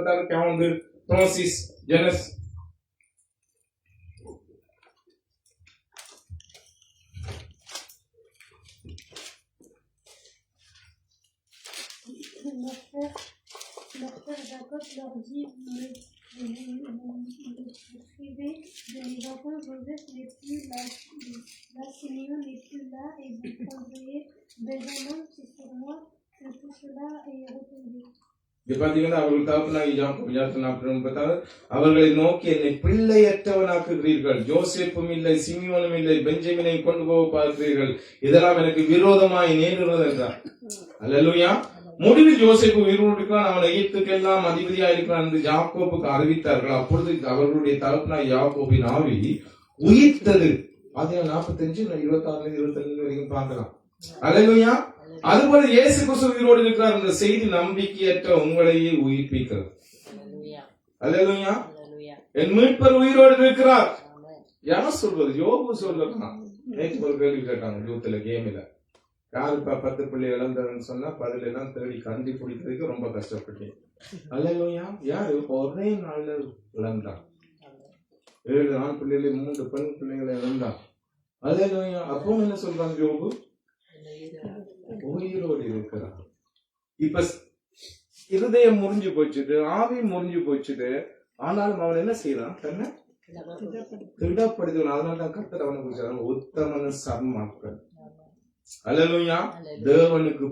பார்த்தாரு கவுந்து ப்ரோசிஸ் ஜெனஸ் Leur père Jacob leur dit, me suivez de mes enfants, Joseph n'est plus là, Simeon n'est plus là, et vous prendrez Benjamin, c'est sur moi que tout cela est retombé. பாத்தீங்கன்னா அவர்கள் தகப்பனாக அவர்களை நோக்கி என்னை பிள்ளையற்றவனாக்குகிறீர்கள், ஜோசேப்பும் இல்லை, சிமியோனும் இல்லை, பெஞ்சமினை கொண்டு போக பார்க்கிறீர்கள், இதெல்லாம் எனக்கு விரோதமாய் நேருகிறது என்றார். அல்லேலூயா. முடிவில் யோசேப்பு உயிரோடு இருக்கிறான், அவன் எகிப்துக்கெல்லாம் அதிபதியா இருக்கிறான் என்று யாக்கோபுக்கு அறிவித்தார்கள். அப்பொழுது அவர்களுடைய தகப்பனாய் யாக்கோபின் ஆவி உயிர்த்தது. அது 45 26 25 வரைக்கும் பார்க்கலாம். அல்லேலூயா. அதுபோல இயேசு கிறிஸ்து உயிரோடு இருக்கிறார் என்ற செய்தி நம்பிக்கையற்ற உங்களையே உயிர்ப்பிக்கிறது. அல்லேலூயா. என் மீட்பர் உயிரோடு இருக்கிறார். யார் சொல்வது? யோபு சொல்றான். நேற்று ஒரு கேள்வி கேட்டாங்க யூத்துல கேமில, யாருப்பா 10 பிள்ளை இழந்தவன்னு சொன்னா பதில் எல்லாம் தேடி கண்டுபிடிக்கிறதுக்கு ரொம்ப கஷ்டப்பட்டேன். அல்லேலூயா. யாரு? ஒரே நாள்ல இழந்தான். 7 ஆண் பிள்ளைகளை 3 பெண் பிள்ளைகளை இழந்தான். அல்லேலூயா. அப்போ என்ன சொல்றாங்க யோபு? உயிரோடு இருக்கிறார். இப்ப இருதயம் முறிஞ்சு போச்சுது, ஆவி முறிஞ்சு போச்சுது. ஆனாலும் அவன் என்ன செய்யறான்? தன்னை திடப்படுத்துவான். அதனாலதான் கர்த்தர் அவனுக்கு சொல்றாங்க, உத்தமன் சன்மார்க்கன். அல்லேலூயா. தேவனுக்கு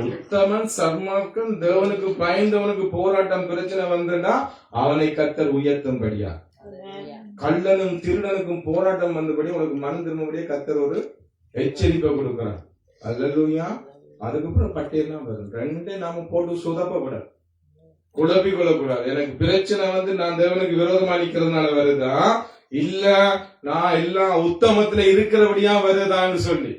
உத்தமன் சன்மார்க்கன். தேவனுக்கு பயந்தவனுக்கு போராட்டம் பிரச்சனை வந்துட்டா அவனை கர்த்தர் உயர்த்தும்படியா. கள்ளனும் திருடனுக்கும் போராட்டம் வந்தபடி உனக்கு மனம் திரும்படியே கர்த்தர் ஒரு எச்சரிப்பை கொடுக்கிறான். அல்லேலூயா. அதுக்கப்புறம் பட்டியலாம் வரும். ரெண்டே நாம போட்டு சுதப்பக்கூடாது, குழப்பி கொள்ளக்கூடாது. எனக்கு பிரச்சனை வந்து நான் தேவனுக்கு விரோதமா நிக்கிறதுனால வருதா, இல்ல நான் எல்லாம் உத்தமத்துல இருக்கிறபடியா வருதான்னு சொல்லி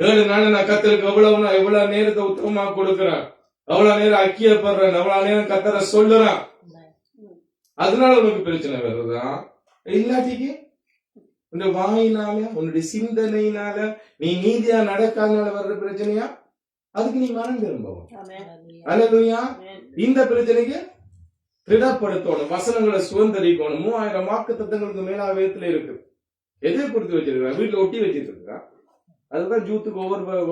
7 நாள் நான் கத்தருக்கு எவ்வளவு நேரத்தை உத்தமமா கொடுக்கிறேன், எவ்வளவு நேரம் ஐக்கியப்படுறேன், எவ்வளவு நேரம் கத்தரை சொல்லுறேன், அதனால உனக்கு பிரச்சனை வருதா? இல்லாட்டிக்கு உன்னுடைய வாயினால உன்னுடைய சிந்தனையினால நீ நீதியா நடக்காதனால வர்ற பிரச்சனையா? அதுக்கு நீ மனம் திரும்பவும். அல்லேலூயா. இந்த பிரச்சனைக்கு திடப்படுத்தணும், வசனங்களை சுதந்திரிக்கணும். 3000 வாக்குத்தத்தங்களுக்கு மேல வேதத்துல இருக்கு. எதை கொடுத்து வச்சிருக்க? வீட்டுல ஒட்டி வச்சிருக்கா? அதுதான் ஜூத்துக்கு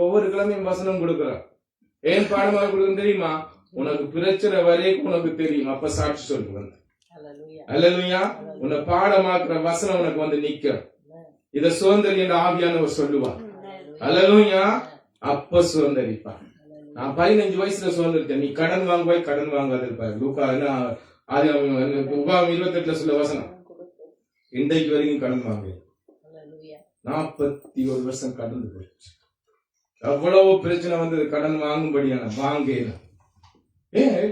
ஒவ்வொரு கிழமையும் வசனம் கொடுக்குறான். ஏன் பாடமாக கொடுக்குறது தெரியுமா? உனக்கு பிரச்சனை வரைக்கும் உனக்கு தெரியும், அப்ப சாட்சி சொல்லுவேன். அல்லேலூயா. உன்னை பாடமாக்குற வசனம் உனக்கு வந்து நிக்க. இத சுதந்திரி என்று ஆவியானவர் சொல்லுவார். அல்லேலூயா. அப்ப சுதந்திரிப்பார். நான் 15 வயசுல சுதந்திரித்தேன். நீ கடன் வாங்குவாய், கடன் வாங்காத இருப்பாரு. லூக்கா 28 சொல்ல வசனம். இன்றைக்கு வரைக்கும் கடன் வாங்குவேன். 41 வருஷம் கடந்து போயிடுச்சு. எவ்வளவு பிரச்சனை வந்தது கடன் வாங்கும்படியான வாங்கல.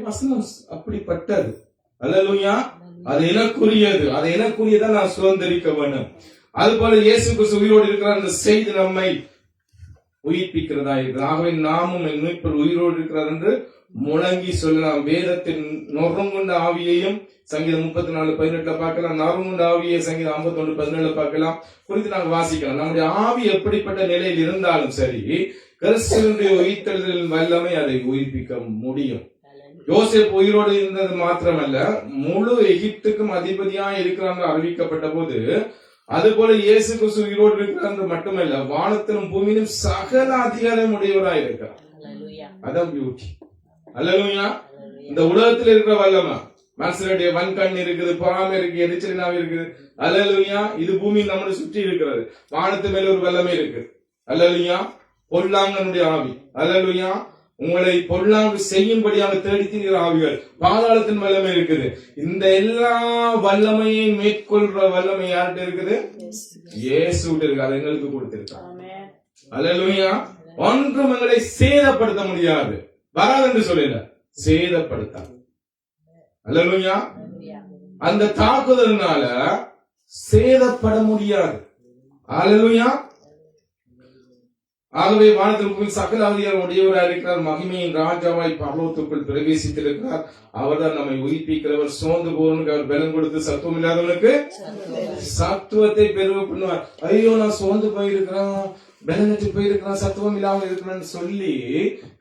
வசனம் அப்படிப்பட்டது. அல்லேலூயா. அது எனக்குரியது, அது எனக்குரியதா நான் சுதந்திரிக்க வேண்டும். அது போல இயேசு கிறிஸ்து உயிரோடு இருக்கிறார் அந்த செய்தி நம்மை உயிர்ப்பிக்கிறதா இருக்கிறது. ஆகவே நாமும் என் மீட்பர் உயிரோடு இருக்கிறார் என்று முழங்கி சொல்லலாம். வேதத்தின் நொறுங்குண்ட ஆவியையும் சங்கீதம் 34:18 பார்க்கலாம். நறுங்குண்ட ஆவியை சங்கீதம் 51:17 பார்க்கலாம். குறித்து நாங்கள் வாசிக்கலாம். நம்முடைய ஆவி எப்படிப்பட்ட நிலையில் இருந்தாலும் சரி, கிறிஸ்துவினுடைய உயிர்த்தெழுதலின் வல்லமை அதை உயிர்ப்பிக்க முடியும். யோசேப்பு உயிரோடு இருந்தது மாத்திரமல்ல, முழு எகிப்துக்கும் அதிபதியா இருக்கிறாங்க அறிவிக்கப்பட்ட போது, அதுபோல இயேசு கிறிஸ்து உயிரோடு இருக்கிறாங்க மட்டுமல்ல, வானத்திலும் பூமியிலும் சகல அதிகாரம் உடையவராய் இருக்கிறார். அதான் பியூட்டி. அல்லேலூயா. இந்த உலகத்தில் இருக்கிற வல்லமை, மனுஷனுடைய வன்கண் இருக்குது, பொறாமை இருக்கு, எரிச்சலினாவே இருக்குது. அல்லேலூயா. இது பூமி நம்மளை சுற்றி இருக்கிறது. வானத்து மேல ஒரு வல்லமை இருக்கு. அல்லேலூயா. பொல்லாங்கனுடைய ஆவி. அல்லேலூயா. உங்களை பொல்லாங்கு செய்யும்படியாக தேடி திரிகிற ஆவிகள், பாதாளத்தின் வல்லமை இருக்குது. இந்த எல்லா வல்லமையும் மேற்கொள்ற வல்லமை யார்கிட்ட இருக்குது? இயேசுகிட்ட இருக்கு. அது எங்களுக்கு கொடுத்திருக்காங்க. அல்லேலூயா. ஒன்றும் எங்களை சேதப்படுத்த முடியாது. வராது என்று சொல்லல, சேதப்படுத்த. அல்லேலூயா. அந்த தாக்குதல்னால சேதப்பட முடியாது. அல்லேலூயா. ஆகவே வானத்திற்குள் சகல அதிகாரம் உடையவராக இருக்கிறார். மகிமையின் ராஜாவாய் பரலோகத்துக்குள் பிரவேசித்திருக்கிறார். அவர்தான் நம்மை உயிர்ப்பிக்கிறவர். சோர்ந்து போவனுக்கு அவர் பலம் கொடுத்து சத்துவம் இல்லாதவனுக்கு சத்துவத்தை பெருக பண்ணுவார். ஐயோ நான் சோர்ந்து போயிருக்கிறேன், பலனற்று போயிருக்கிறான், சத்துவம் இல்லாமல் இருக்கிறான்னு சொல்லி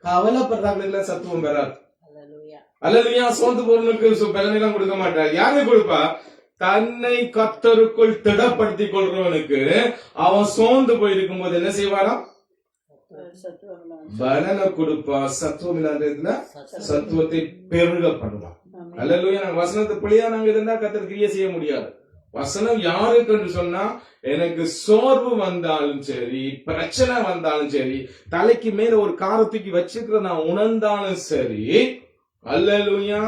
கவலைப்படுறாங்க. சத்துவம் பெறாது. அல்லேலூயா. சோர்ந்து போறவனுக்கு பலனெல்லாம் கொடுக்க மாட்டார். யாரு கொடுப்பா? தன்னை கர்த்தருக்குள் திடப்படுத்திக் கொள்றவனுக்கு அவன் சோர்ந்து போயிருக்கும் போது என்ன செய்வாராம்? பலனை கொடுப்பா. சத்துவம் இல்லாததுல சத்துவத்தை பெருக பண்ணுவான். அல்லேலூயா. நாங்க வசனத்தை பிள்ளையா நாங்க இருந்தா கர்த்தர் கிரியை செய்ய முடியாது. வசனம் யாருக்கு என்று சொன்னா, எனக்கு சோர்வு வந்தாலும் சரி, பிரச்சனை வந்தாலும் சரி, தலைக்கு மேல ஒரு காரத்துக்கு வச்சுக்கிற நான் உணர்ந்தாலும் சரி, அல்லேலூயா,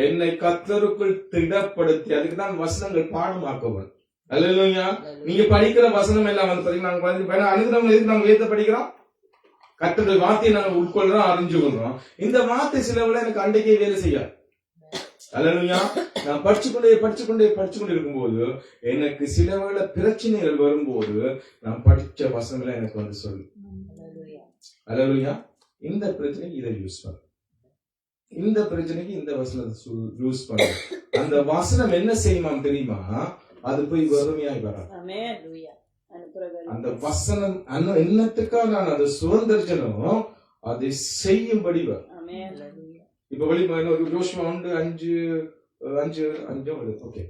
என்னை கர்த்தருக்குள் திடப்படுத்தி, அதுக்குதான் வசனங்கள் பாடமாக்குவன். அல்லேலூயா. நீங்க படிக்கிற வசனம் எல்லாம் வந்து பாத்தீங்கன்னா, அதுக்கு நம்ம வேதத்தை படிக்கிறோம், கர்த்தருடைய வார்த்தையை நாங்க உட்கொள்றோம், அறிஞ்சு கொள்றோம். இந்த வார்த்தை சிலவுல எனக்கு அன்றைக்கே வேலை செய்யாது. அல்லேலூயா. நான் படிச்சுக்கொண்டே இருக்கும்போது எனக்கு சில வேளை பிரச்சனைகள் வரும்போது நான் படிச்ச வசனங்களை எனக்கு வந்து சொல்லு. அல்லேலூயா. இந்த பிரச்சனைக்கு இதை யூஸ் பண்ணு, இந்த பிரச்சனைக்கு இந்த வசனத்தை யூஸ் பண்ணு. அந்த வசனம் என்ன செய்யுமாம் தெரியுமா? அது போய் வறுமையாய் வராது. அந்த வசனம் என்னத்துக்காக நான் அதை சுதந்திரிச்சனோ அதை செய்யும்படி வரும். இப்ப வெளி யோசுவா 5:5 ஓகே.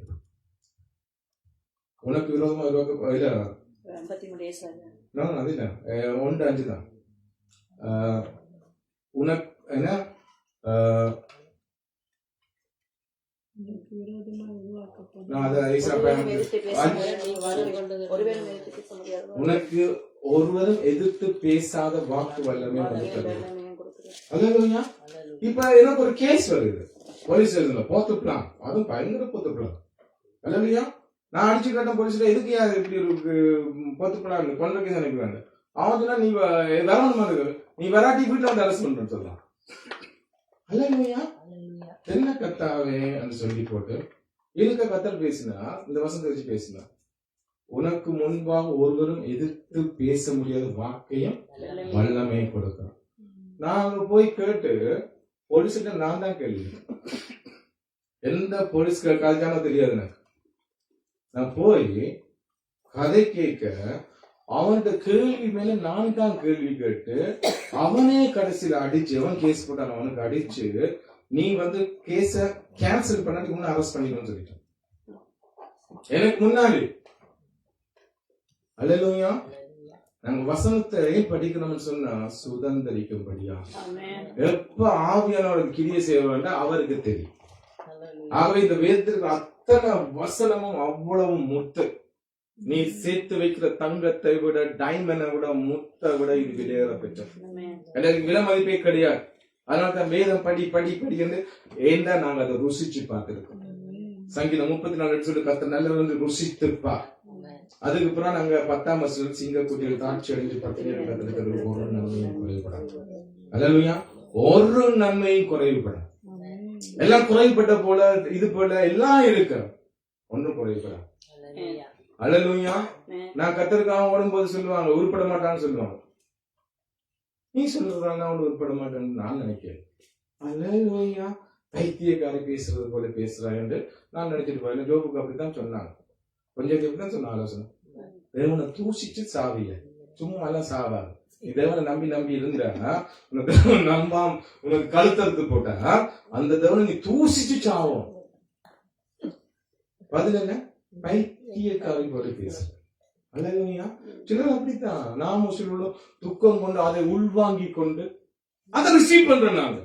உனக்கு விரோதமா இல்ல 1:5 தான். உனக்கு என்ன உனக்கு ஒருவரும் எதிர்த்து பேசாத வாக்கு வல்லமே கொடுக்கிறது. அல்லேலூயா. இப்ப எனக்கு ஒரு கேஸ் வருது போலீஸ் போத்து பிளான், அதுவும் பயங்கர போத்து பிளான். அல்லேலூயா. நான் அடிச்சு கேட்டேன் போலீஸ்ல, எதுக்கு யார் இப்படி ஒரு போத்து பிளான் கொண்ட கேஸ் அனுப்புறாங்க. அவன் சொன்னா நீ வரணுமா இருக்கு, நீ வராட்டி வீட்டுல வந்து அரெஸ்ட் பண்றேன்னு சொல்லலாம். அல்லேலூயா. என்ன கத்தாவே சொல்லி போட்டு இருக்க கத்தர் பேசினா, இந்த வசனத்தை வச்சு பேசினா, உனக்கு முன்பாக ஒருவரும் எதிர்த்து பேச முடியாத வாக்கையும் வல்லமே கொடுக்கிறான். நான் அங்க போய் கேட்டு போலீஸ்கிட்ட நான் தான் கேள்வி, எந்த போலீஸ் காலேஜானோ தெரியாது எனக்கு. நான் போய் கதை கேட்க அவன்கிட்ட கேள்வி மேல நான் தான் கேள்வி கேட்டு அவனே கடைசியில அடிச்சு, அவன் கேஸ் போட்டான், அவனுக்கு அடிச்சு நீ வந்து கேஸ கேன்சல் பண்ணி உன்னை அரெஸ்ட் பண்ணிக்கணும்னு சொல்லிட்டான் எனக்கு முன்னாடி. அல்லேலூயா. நாங்க வசனத்தை படிக்கணும்னு சொன்னா சுதந்திரிக்கும்படியா. எப்ப ஆவியானோட கிரியை செய்ய வேண்டாம் அவருக்கு தெரியும். ஆகவே இந்த வேதத்திற்கு அத்தனை வசனமும் அவ்வளவு முத்து. நீ சேர்த்து வைக்கிற தங்கத்தை விட, டைமண்டை விட, முத்தை விட இது விலையேற பெற்றது. எனக்கு விலை மதிப்பே கிடையாது. அதனால்தான் வேதம் படி படி படி என்று ஏண்டா நாங்க அதை ருசிச்சு பார்த்திருக்கோம். சங்கீதம் 34 கர்த்தர் நல்லவர் என்று ருசித்திருப்பா. அதுக்கு பிறகு நாங்க 10ஆம் வருஷம் சிங்கக்குட்டியில் தாட்சி அடைஞ்சு பட்டினி இருக்கிறது ஒரு நன்மையும் குறைவுபடாது. அல்லேலூயா. ஒரு நன்மையும் குறைவுபடாது. எல்லாம் குறைபட்ட போல இது போல எல்லாம் இருக்கு, ஒன்றும் குறைவுபடாது. அல்லேலூயா. நான் கர்த்தருக்காக ஓடும்போது சொல்லுவாங்க உருப்பட மாட்டான்னு சொல்லுவாங்க. நீ சொல்றதாங்க அவன் உருப்பட மாட்டேன்னு நான் நினைக்கிறேன். அல்லேலூயா. பைத்தியக்காரி பேசுறது போல பேசுறாங்க நான் நினைச்சிட்டு போறேன். ஜோபுக்கு அப்படித்தான் சொன்னாங்க, கொஞ்சம் அப்படித்தான் சொன்ன ஆலோசனை. தேவனை தூசிச்சு சாவிய, சும்மா எல்லாம் சாவாது. நீ தேவனை நம்பி இருந்தா, உனக்கு தேவனை நம்பாம உனக்கு கழுத்தறுத்து போட்டா அந்த தேவனை நீ தூசிச்சு சாவும். பதில் என்ன? பைத்தியக்காரி போல பேசுற. அல்லேலூயா. சிலர் அப்படித்தான். நாம சில துக்கம் கொண்டு அதை உள்வாங்கி கொண்டு அதை ரிசீவ் பண்றோம். நாங்க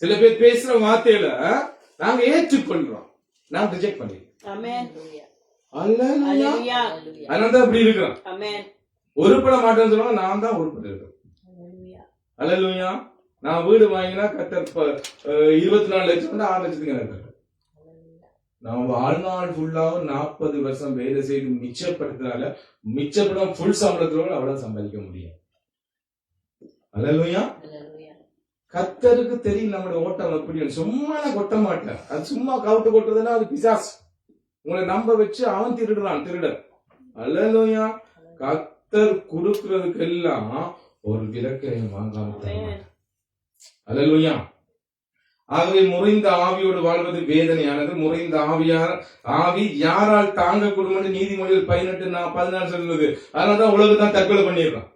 சில பேர் பேசுற வார்த்தையில நாங்க ஏற்றுக்கொள்றோம், நாங்க ரிஜெக்ட் பண்ணிடுறோம். அதனாலதான் அப்படி இருக்கிறோம். உருப்பட மாட்டேன்னு சொல்லுவாங்க, நான் தான் உருப்பட்டு இருக்கேன். அல்லேலூயா. நான் வீடு வாங்கினா கர்த்தர் 24 லட்சம் 6 லட்சத்துக்கு எனக்கு. நான் வாழ்நாள் ஃபுல்லாக 40 வருஷம் வேலை செய்து மிச்சப்படுத்தினால மிச்சப்படம் ஃபுல் சம்பளத்தோட அவ்வளவு சம்பாதிக்க முடியும். அல்லேலூயா. கர்த்தருக்கு தெரியும் நம்மளுடைய ஓட்டம் எப்படி. சும்மா நான் கொட்ட மாட்டேன். அது சும்மா கவுட்டு கொட்டுறதுன்னா அது பிசாசு. உங்களை நம்ப வச்சு அவன் திருடர். அல்லேலூயா. கர்த்தர் கொடுக்கிறதுக்கு எல்லாம் ஒரு விலக்கையும் வாங்காம. அல்லேலூயா. ஆகவே முறிந்த ஆவியோடு வாழ்வது வேதனையானது. முறிந்த ஆவி யாரால் தாங்க கூடும் என்று நீதிமொழிகள் 18:14 சொல்லுது. அதனாலதான் உலகத்தான் தற்கொலை பண்ணிடுறான்.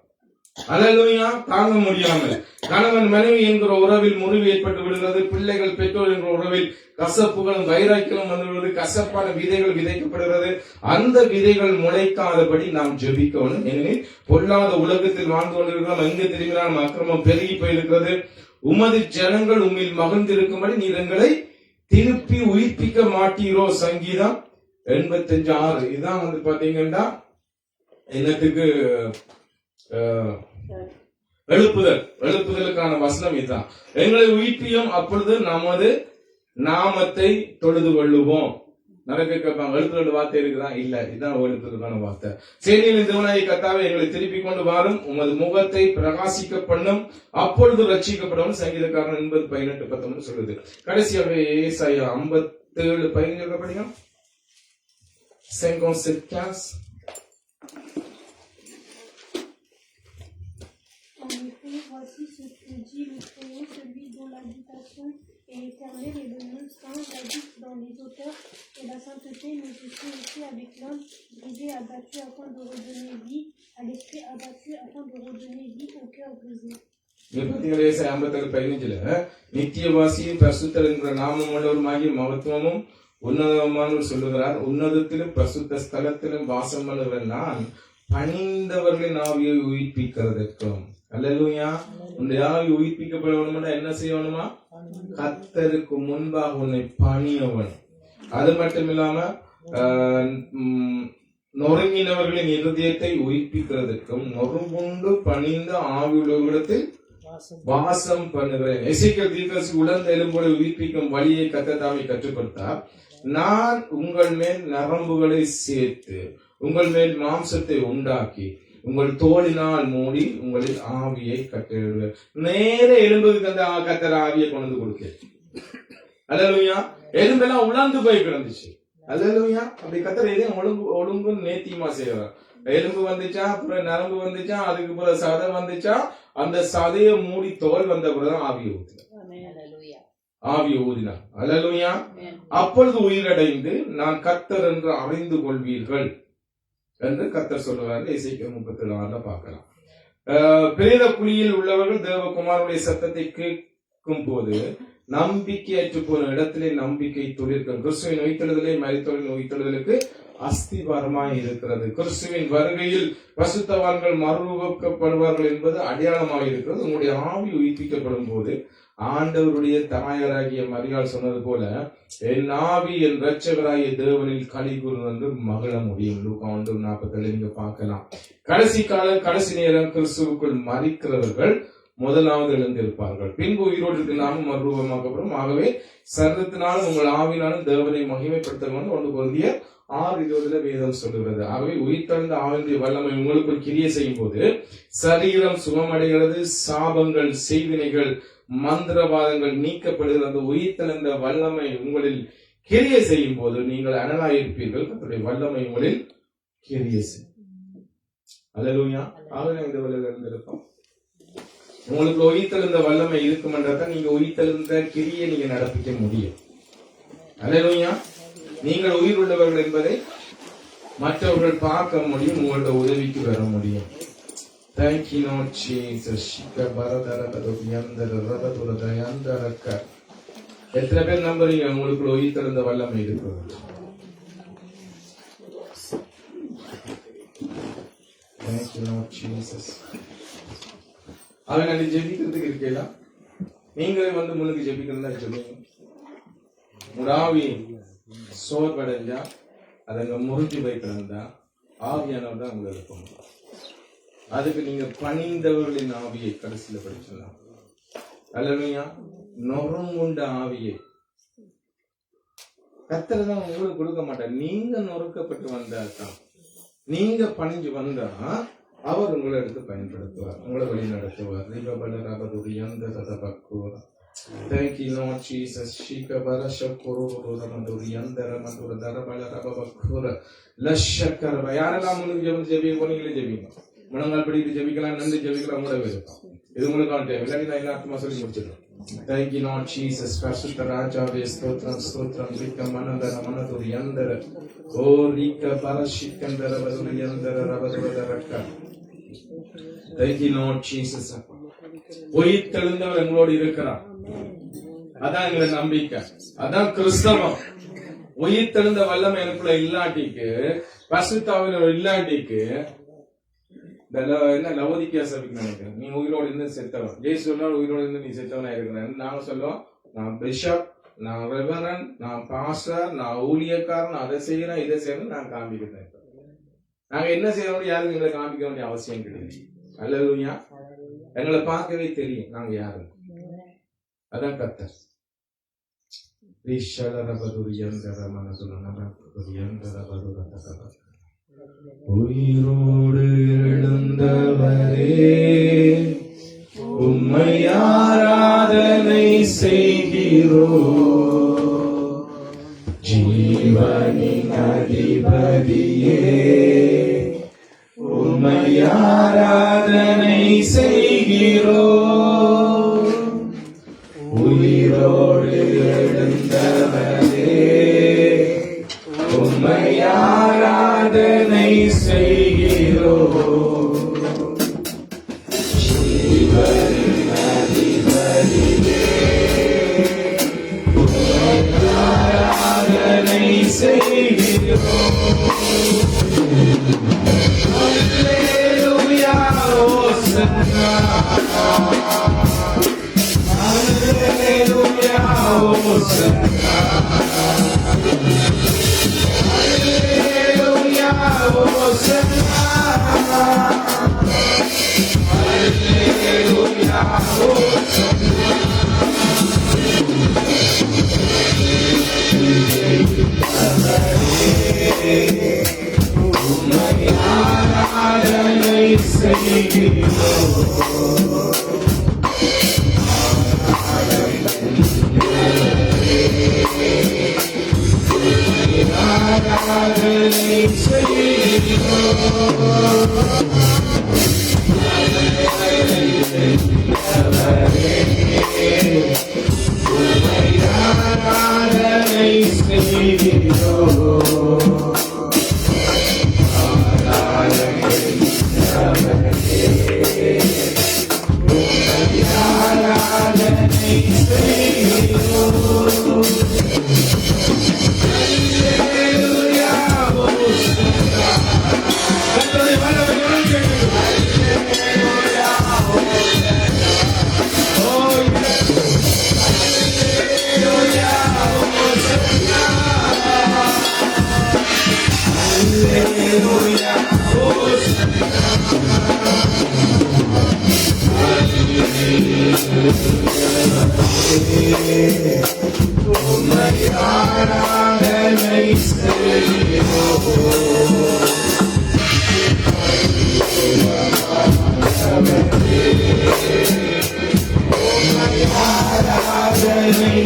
அல்லேலூயா. தாங்க முடியாமல் கணவன் மனைவி என்கிற உறவில் முறிவு ஏற்பட்டு விடுகிறது. பிள்ளைகள் பெற்றோர் என்கிற உறவில் கசப்புகளும் வைராக்கியம் வந்து விடுவது. கசப்பான விதைகள் விதைக்கப்படுகிறது. அந்த விதைகள் முளைக்காதபடி நாம் ஜெபிக்கணும். ஏனெனில் பொல்லாத உலகத்தில் வாழ்ந்து கொண்டிருக்கிறோம். எங்கு திரும்பினாலும் அக்கிரமம் பெருகி போயிருக்கிறது. உமது ஜனங்கள் உம்மில் மகிழ்ந்திருக்கும்படி நீர் எங்களை திருப்பி உயிர்ப்பிக்க மாட்டீரோ. சங்கீதம் 85:6. இதான் வந்து பாத்தீங்கன்னா என்னத்துக்கு எழுப்புதலுக்கான வசனம் இதுதான். எங்களை உயிர்ப்பியும், அப்பொழுது நமது நாமத்தை தொழுது கொள்ளுவோம். நிறைய கேட்பாங்க, எழுப்புதல் வார்த்தை இருக்குதா? இல்ல, இதுதான் எழுப்புதலுக்கான வார்த்தை. சேனையின் தேவனாகிய கர்த்தாவே எங்களை திருப்பி கொண்டு வாரும், உமது முகத்தை பிரகாசிக்க பண்ணும், அப்பொழுது ரட்சிக்கப்படும். சங்கீதக்காரன் 80:18-19 சொல்லுது. கடைசியாக ஏசாயா 57:15 படிங்க. 57:15. En effet, voici ce que dit le Très-Haut, celui dont l'habitation est éternelle et le nom saint, j'habite dans les hauteurs, et la sainteté, mais je suis aussi avec l'homme brisé, abattu afin de redonner vie, à l'esprit abattu afin de redonner vie au cœur brisé. 57:15 நித்தியவாசியும் பரிசுத்தர் என்ற நாமம் உள்ளவருமாகிய மகத்துவமும் உன்னதமானவர் சொல்லுகிறார். உன்னதத்திலும் பரிசுத்த ஸ்தலத்திலும் வாசம் பண்ணுகிற நான் பணிந்தவர்களின் ஆவியை உயிர்ப்பிக்கிறதற்கும். அல்லேலூயா. உன்னுடைய ஆவி உயிர்ப்பிக்கப்படணும்னா என்ன செய்யணுமா? கர்த்தருக்கு முன்பாக உன்னை பணியவன். அது மட்டும் இல்லாம நொறுங்கினவர்களின் இருதயத்தை உயிர்ப்பிக்கிறதற்கும் நொறுங்குண்டு பணிந்த ஆவியுள்ளவர்களிடத்தில் வாசம் பண்ணுகிறேன். எசேக்கியேல் தீர்க்கதரிசி உலர்ந்த எலும்புகளை உயிர்ப்பிக்கும் வழியை கர்த்தர் தாமே கற்றுக் கொடுத்தார். நான் உங்கள் மேல் நரம்புகளை சேர்த்து உங்கள் மேல் மாம்சத்தை உண்டாக்கி உங்கள் தோளினால் மூடி உங்களில் ஆவியை கட்டிடுவேன். நேர எலும்புக்கு அந்த கர்த்தர் ஆவியை கொண்டு கொடுக்க. அல்லேலூயா. எலும்பெல்லாம் உலர்ந்து போய் கிடந்துச்சு. அல்லேலூயா. அப்படி கர்த்தர் எதையும் ஒழுங்கு நேத்தியமா செய்யறார். எலும்பு வந்துச்சா, அப்புறம் நரம்பு வந்துச்சா, அதுக்கு பிறகு சதை வந்துச்சா, அந்த சதையை மூடி தோல் வந்த பிறகுதான் ஆவியை ஊத்தினார். ஆவியை ஊதினார். அல்லேலூயா. அப்பொழுது உயிரடைந்து நான் கர்த்தர் என்று அறிந்து கொள்வீர்கள் என்று கர்த்தர் சொல்லுவாரு. எசேக்கியேல் 37:6 பார்க்கலாம். பிரேத குழியில் உள்ளவர்கள் தேவகுமாரனுடைய சத்தத்தை கேட்கும் போது நம்பிக்கையற்று போன இடத்திலே நம்பிக்கை துளிர்க்கும். கிறிஸ்துவின் உயிர்த்தெழுதலை மரித்தோரின் உயிர்த்தெழுதலுக்கு அஸ்திவாரமாய் இருக்கிறது. கிறிஸ்துவின் வருகையில் பரிசுத்தவான்கள் மறுரூபப்படுவார்கள் என்பது அடையாளமாக இருக்கிறது. உங்களுடைய ஆவி உயிர்ப்பிக்கப்படும் போது ஆண்டவருடைய தாயாராகிய மரியாள் சொன்னது போல, என் ஆவி என் இரட்சகராகிய தேவனில் களி கூறும் என்று மகிழ முடியும். லூக்கா 1:47 நீங்க பார்க்கலாம். கடைசி காலம், கடைசி நேரம் கிறிஸ்துவுக்குள் மரிக்கிறவர்கள் முதலாவது எழுந்திருப்பார்கள். பின்பு உயிரோடு நாமும் மறுரூபமாக்கப்படும். ஆகவே சரீரத்தினாலும் உங்கள் ஆவினாலும் தேவனை மகிமைப்படுத்தணும் 1 கொரிந்தியர் 6:20 வேதம் சொல்லுகிறது. ஆகவே உயிர்த்தெழுந்த ஆவினுடைய வல்லமை உங்களுக்குள் கிரியை செய்யும் போது சரீரம் சுகமடைகிறது, சாபங்கள், செய்வினைகள், மந்திரவாதங்கள் நீக்கப்படுகிறது. உயிர்த்தெழுந்த வல்லமை உங்களில் கிரியை செய்யும் போது நீங்கள் அனலாயிருப்பீர்கள். கர்த்தருடைய வல்லமை உங்களில் கிரியை செய்யும். அல்லேலூயா. ஆகவே இந்த வல்லமை இருக்கும். உங்களுக்கு உயிர்த்தெழுந்த வல்லமை இருக்கும் என்றால் நீங்க உயிர்த்தெழுந்த கிரியை நீங்க நடப்பிக்க முடியும். அல்லேலூயா. நீங்கள் உயிர் உள்ளவர்கள் என்பதை மற்றவர்கள் பார்க்க முடியும், உங்களோட உதவிக்கு வர முடியும். Thank you, Lord Jesus. எத்தனை பேர் நம்புறீங்க உங்களுக்கு உயிர்த்தெழுந்த வல்லமை இருக்கு? Thank you, Lord Jesus. அவன் ஜெபிக்கிறதுக்கு இருக்கா? நீங்களே வந்து முன்னுக்கு ஜெபிக்கிறதா சொல்லுங்க. முடாவி சோர்வடைஞ்சா அதங்க முறிஞ்சு போய் கிடந்தா ஆவியானவர் தான் உங்களை இருக்கும். அதுக்கு நீங்க பணிந்தவர்களின் ஆவியை கடைசியில படிச்சிடலாம். அல்லேலூயா. நொறுங்குண்ட ஆவியை கர்த்தர் தான் உங்களுக்கு கொடுக்க மாட்டார். நீங்க நொறுக்கப்பட்டு வந்தாதான், நீங்க பணிஞ்சு வந்தா அவர் உங்களை எடுத்து பயன்படுத்துவார், உங்களை வழி நடத்துவார். Thank you, Lord Jesus. Shika barasha kororo ramaduri yandara madura darabala rababakura lashakara. யாரெல்லாம் உங்களுக்கு ஜெபிக்க போனீங்களே ஜெபிங்க. முழங்கால் படிட்டு ஜெபிக்கலாம், நன்றி ஜெபிக்கலாம், உங்களோட இருக்கும். இது உங்களுக்கான தேவை. இல்லாட்டி நான் என்ன அர்த்தமா சொல்லி முடிச்சிடுறேன். Thank you, Lord Jesus. பரிசுத்த ராஜாவே ஸ்தோத்திரம் ஸ்தோத்திரம். ரிக்க மனதர மனதுரி யந்தர ஓ ரிக்க பரஷிக்கந்தர வதுரி யந்தர ரபதுர ரக்க Thank you, Lord Jesus. உயிர்த்தெழுந்தவர் எங்களோடு இருக்கிறார். அதான் எங்களை நம்பிக்கை, அதான் கிறிஸ்தவம். உயிர்த்தெழுந்த வல்லமை எனக்குள்ள இல்லாட்டிக்கு, பரிசுத்தாவியானவர் இல்லாட்டிக்கு, என்ன லவோதிக்கேயா சபைக்கு நினைக்கிறேன், நீ உயிரோடு இருந்து செத்தவன். ஜெய் சொன்னார் உயிரோடு இருந்து நீ செத்தவனா இருக்கிறேன். நாங்க சொல்லுவோம், நான் பிஷப், நான் ரெவரன், நான் பாஸ்டர், நான் ஊழியக்காரன், நான் அதை செய்யறேன் இதை செய்யறேன் நான் காமிக்கிறேன். நாங்க என்ன செய்யறோம் யாரும் எங்களை காமிக்க வேண்டிய அவசியம் கிடையாது. அல்லேலூயா. எங்களை பார்க்கவே தெரியும் நாங்க யாரு. அதான் கர்த்தர். உயிரோடு எழுந்தவரே உம்மை ஆராதனை செய்கிறோ, ஜீவனின் அதிபதியே உம்மை ஆராதனை செய்கிறோ, உயிரோடு எழுந்தவரே உம்மை ஆராதனை செய்கிறோ, ஜீவனின் அதிபதியே உம்மை ஆராதனை செய்கிறோ. Alleluia, Hosanna. Alleluia, Hosanna. Alleluia, Hosanna. Alleluia, Hosanna. உம்மை ஆராதனை செய்கிறோம், ஆராதனை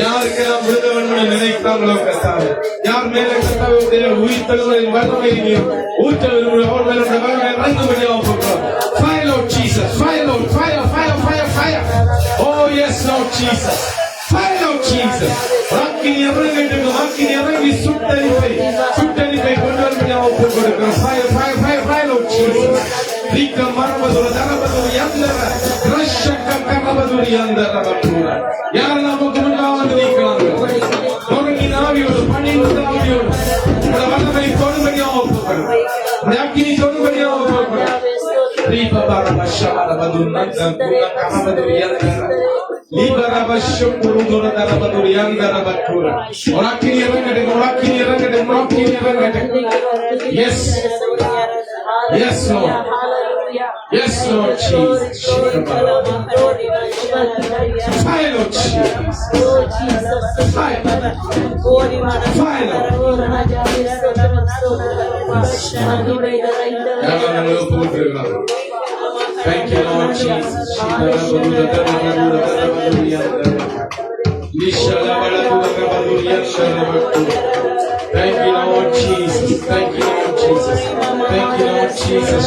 யாருக்கெல்லாம் விடுதலை நினைக்கிறாங்களோ கர்த்தாவே, யார் மேல கர்த்தாவே உயிர்த்தெழுதலின் வல்லமையை ஊற்ற விரும்புகிறோம், அவர் மேல வல்லமை இறங்கும்படியாக போகிறோம். Fire Lord Jesus, fire Lord, fire, fire, fire, fire. Oh yes Lord Jesus, fire Lord Jesus. வாக்கின் இறங்கி சுட்டரிப்பை கொண்டு வரும்படியாக ஒப்புக்கொடுக்கிறோம். Fire, fire, fire, fire Lord Jesus. Rika marabadura darabadura yandara rashaka karabadura yandara bakura. யார் நமக்கு முன்னால் வந்து நிற்கிறாங்க? தொடங்கி நாவியோடு பணிந்து நாவியோடு உங்களோட வல்லமை தொடும்படியாக ஒப்புக்கொடுக்கிறோம். உங்களுடைய அக்கினி தொடும்படியாக ஒப்புக்கொடுக்கிறோம். Riba barabashara badunanzam kuna karabadura yandara Libara bashukuru dura darabadura yandara bakura. Orakini iறங்கடே. Yes. Yes Lord. Yes Lord Jesus. Fire Lord Jesus. Fire. Fire Lord. Thank you Lord Jesus. Thank you Lord Jesus. Thank you Lord Jesus. Thank you Lord Jesus.